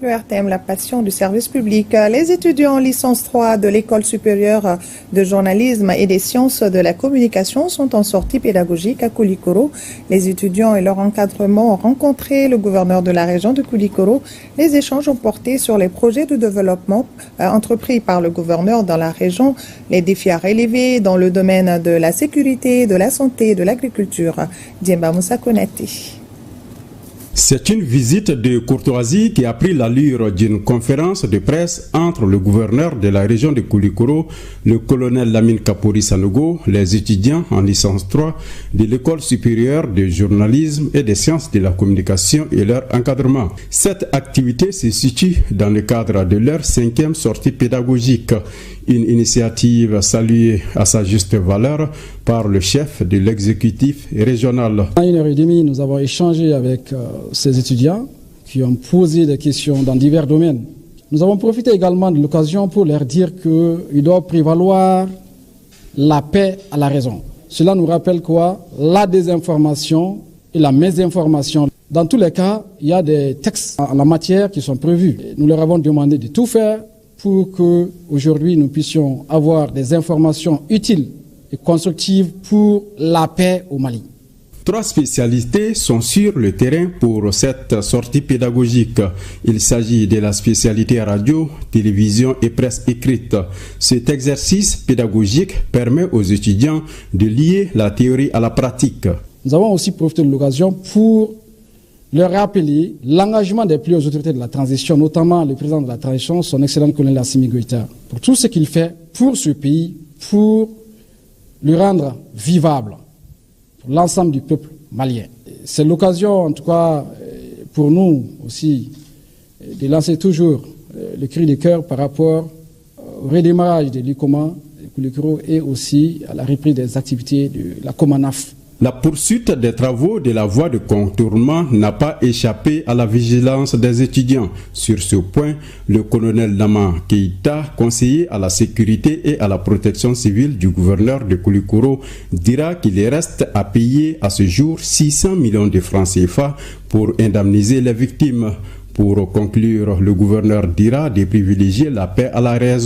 Le RTM, la passion du service public. Les étudiants en licence 3 de l'École supérieure de journalisme et des sciences de la communication sont en sortie pédagogique à Koulikoro. Les étudiants et leur encadrement ont rencontré le gouverneur de la région de Koulikoro. Les échanges ont porté sur les projets de développement entrepris par le gouverneur dans la région, les défis à relever dans le domaine de la sécurité, de la santé et de l'agriculture. Diemba Moussa Konati. C'est une visite de courtoisie qui a pris l'allure d'une conférence de presse entre le gouverneur de la région de Koulikoro, le colonel Lamine Kapori Sanogo, les étudiants en licence 3 de l'École supérieure de journalisme et des sciences de la communication et leur encadrement. Cette activité se situe dans le cadre de leur 5e sortie pédagogique, une initiative saluée à sa juste valeur par le chef de l'exécutif régional. À 1h30, nous avons échangé avec ces étudiants qui ont posé des questions dans divers domaines. Nous avons profité également de l'occasion pour leur dire qu'il doit prévaloir la paix à la raison. Cela nous rappelle quoi? La désinformation et la mésinformation. Dans tous les cas, il y a des textes en la matière qui sont prévus. Nous leur avons demandé de tout faire pour qu'aujourd'hui nous puissions avoir des informations utiles et constructives pour la paix au Mali. 3 spécialités sont sur le terrain pour cette sortie pédagogique. Il s'agit de la spécialité radio, télévision et presse écrite. Cet exercice pédagogique permet aux étudiants de lier la théorie à la pratique. Nous avons aussi profité de l'occasion pour leur rappeler l'engagement des plus hautes autorités de la transition, notamment le président de la transition, son excellent colonel Assimi Goïta, pour tout ce qu'il fait pour ce pays, pour le rendre vivable pour l'ensemble du peuple malien. C'est l'occasion, en tout cas, pour nous aussi, de lancer toujours le cri de cœur par rapport au redémarrage de l'ICOMA, de Koulikoro, et aussi à la reprise des activités de la COMANAF. La poursuite des travaux de la voie de contournement n'a pas échappé à la vigilance des étudiants. Sur ce point, le colonel Nama Keïta, conseiller à la sécurité et à la protection civile du gouverneur de Koulikoro, dira qu'il reste à payer à ce jour 600 millions de francs CFA pour indemniser les victimes. Pour conclure, le gouverneur dira de privilégier la paix à la raison.